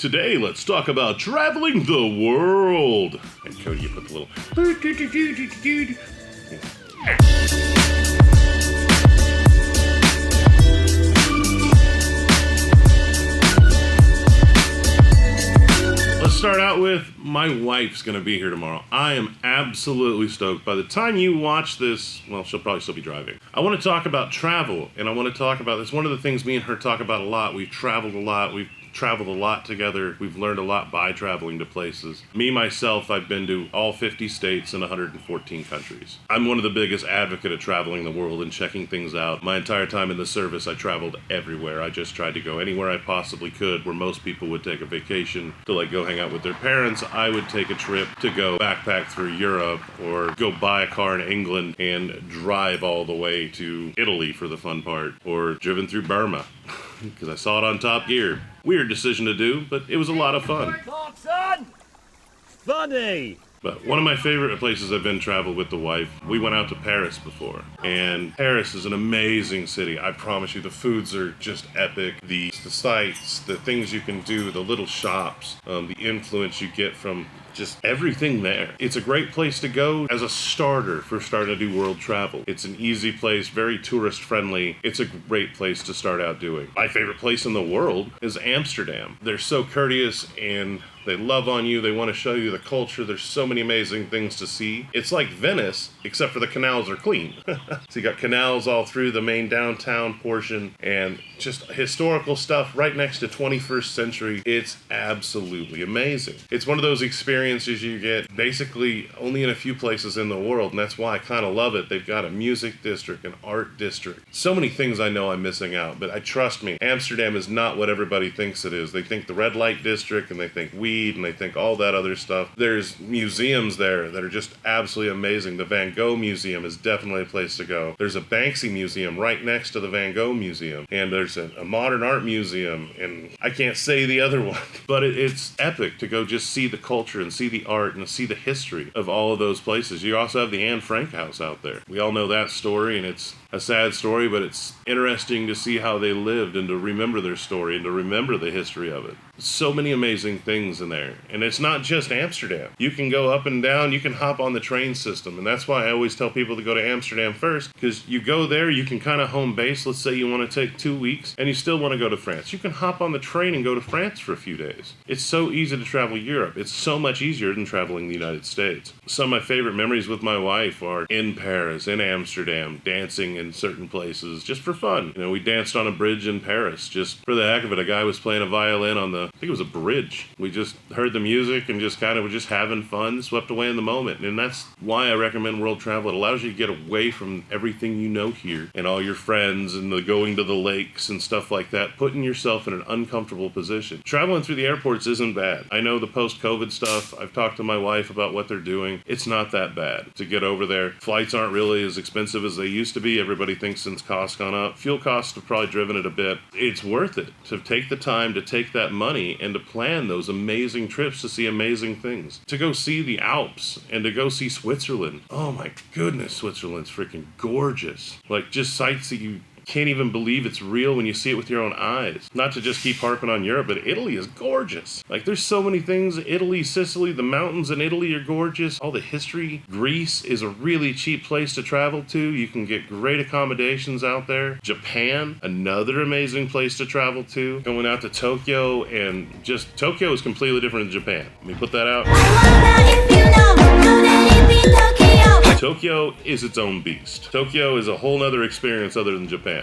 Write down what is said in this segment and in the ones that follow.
Today, let's talk about traveling the world. And Cody, you put the little... Let's start out with my wife's going to be here tomorrow. I am absolutely stoked. By the time you watch this, well, she'll probably still be driving. I want to talk about travel, and I want to talk about this. One of the things me and her talk about a lot. We've traveled a lot. We've traveled a lot together. We've learned a lot by traveling to places. Me, myself, I've been to all 50 states and 114 countries. I'm one of the biggest advocate of traveling the world and checking things out. My entire time in the service, I traveled everywhere. I just tried to go anywhere I possibly could, where most people would take a vacation to like go hang out with their parents. I would take a trip to go backpack through Europe or go buy a car in England and drive all the way to Italy for the fun part, or driven through Burma because I saw it on Top Gear. Weird decision to do, but it was a lot of fun. Clarkson! Funny! But one of my favorite places I've been traveled with the wife, we went out to Paris before. And Paris is an amazing city. I promise you, the foods are just epic. The sights, the things you can do, the little shops, the influence you get from just everything there. It's a great place to go as a starter for starting to do world travel. It's an easy place, very tourist friendly. It's a great place to start out doing. My favorite place in the world is Amsterdam. They're so courteous and they love on you. They want to show you the culture. There's so many amazing things to see. It's like Venice, except for the canals are clean. So you got canals all through the main downtown portion and just historical stuff right next to 21st century. It's absolutely amazing. It's one of those experiences you get basically only in a few places in the world, and that's why I kind of love it. They've got a music district, an art district. So many things I know I'm missing out, but trust me, Amsterdam is not what everybody thinks it is. They think the red light district and they think weed and they think all that other stuff. There's museums there that are just absolutely amazing. The Van Gogh Museum is definitely a place to go. There's a Banksy Museum right next to the Van Gogh Museum, and there's a modern art museum, and I can't say the other one, but it's epic to go just see the culture and see the art and see the history of all of those places. You also have the Anne Frank house out there. We all know that story, and it's a sad story, but it's interesting to see how they lived and to remember their story and to remember the history of it. So many amazing things in there. And it's not just Amsterdam. You can go up and down, you can hop on the train system. And that's why I always tell people to go to Amsterdam first, because you go there, you can kind of home base. Let's say you want to take 2 weeks and you still want to go to France. You can hop on the train and go to France for a few days. It's so easy to travel Europe. It's so much easier than traveling the United States. Some of my favorite memories with my wife are in Paris, in Amsterdam, dancing in certain places just for fun. You know, we danced on a bridge in Paris just for the heck of it. A guy was playing a violin on I think it was a bridge. We just heard the music and just kind of were just having fun, swept away in the moment. And that's why I recommend world travel. It allows you to get away from everything you know here and all your friends and the going to the lakes and stuff like that, putting yourself in an uncomfortable position. Traveling through the airports isn't bad. I know the post-COVID stuff. I've talked to my wife about what they're doing. It's not that bad to get over there. Flights aren't really as expensive as they used to be. Everybody thinks since costs gone up. Fuel costs have probably driven it a bit. It's worth it to take the time to take that money and to plan those amazing trips to see amazing things. To go see the Alps and to go see Switzerland. Oh my goodness, Switzerland's freaking gorgeous. Like just sights that you can't even believe it's real when you see it with your own eyes. Not to just keep harping on Europe, but Italy is gorgeous. Like there's so many things. Italy, Sicily, the mountains in Italy are gorgeous. All the history. Greece is a really cheap place to travel to. You can get great accommodations out there. Japan, another amazing place to travel to. Going out to Tokyo, and just Tokyo is completely different than Japan. Let me put that out. Tokyo is its own beast. Tokyo is a whole nother experience other than Japan.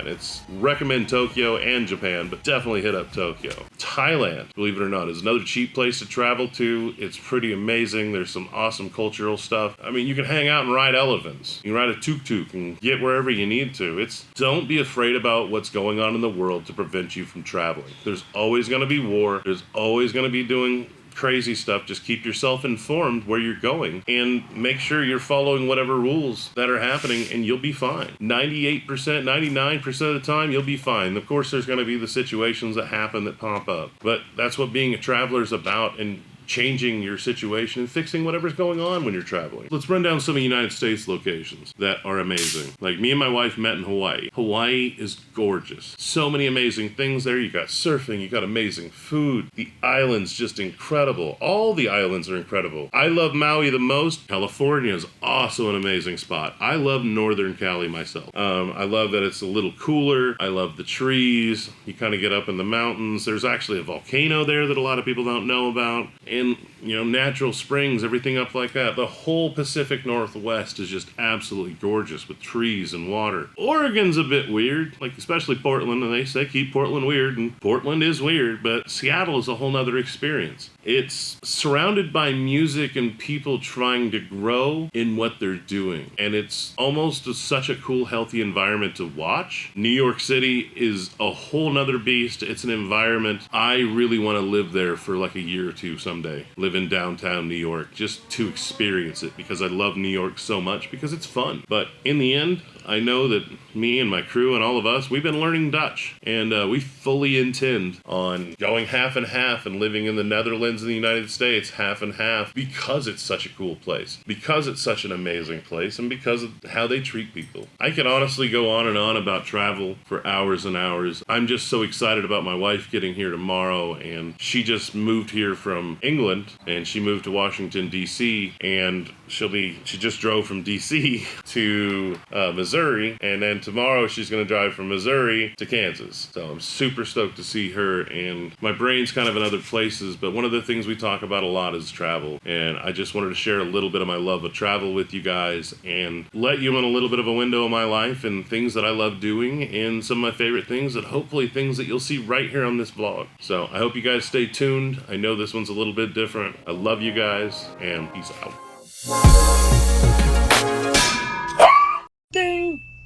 Recommend Tokyo and Japan, but definitely hit up Tokyo. Thailand, believe it or not, is another cheap place to travel to. It's pretty amazing. There's some awesome cultural stuff. I mean, you can hang out and ride elephants. You can ride a tuk-tuk and get wherever you need to. Don't be afraid about what's going on in the world to prevent you from traveling. There's always going to be war. There's always going to be doing crazy stuff. Just keep yourself informed where you're going and make sure you're following whatever rules that are happening, and you'll be fine. 98%, 99% of the time, you'll be fine. Of course, there's going to be the situations that happen that pop up, but that's what being a traveler is about, and changing your situation and fixing whatever's going on when you're traveling. Let's run down some of the United States locations that are amazing. Like, me and my wife met in Hawaii. Hawaii is gorgeous. So many amazing things there. You got surfing, you got amazing food. The island's just incredible. All the islands are incredible. I love Maui the most. California is also an amazing spot. I love Northern Cali myself. I love that it's a little cooler. I love the trees. You kind of get up in the mountains. There's actually a volcano there that a lot of people don't know about. And, you know, natural springs, everything up like that. The whole Pacific Northwest is just absolutely gorgeous with trees and water. Oregon's a bit weird, like especially Portland, and they say keep Portland weird, and Portland is weird, but Seattle is a whole nother experience. It's surrounded by music and people trying to grow in what they're doing. And it's almost such a cool, healthy environment to watch. New York City is a whole nother beast. It's an environment. I really want to live there for like a year or two someday. Live in downtown New York just to experience it, because I love New York so much, because it's fun. But in the end, I know that me and my crew and all of us, we've been learning Dutch, and we fully intend on going half and half and living in the Netherlands and the United States half and half, because it's such a cool place, because it's such an amazing place, and because of how they treat people. I can honestly go on and on about travel for hours and hours. I'm just so excited about my wife getting here tomorrow, and she just moved here from England, and she moved to Washington, D.C., and she just drove from D.C. to Missouri, and then tomorrow she's going to drive from Missouri to Kansas. So I'm super stoked to see her, and my brain's kind of in other places, but one of the things we talk about a lot is travel, and I just wanted to share a little bit of my love of travel with you guys and let you in a little bit of a window of my life and things that I love doing and some of my favorite things, and hopefully things that you'll see right here on this vlog. So I hope you guys stay tuned. I know this one's a little bit different. I love you guys, and peace out.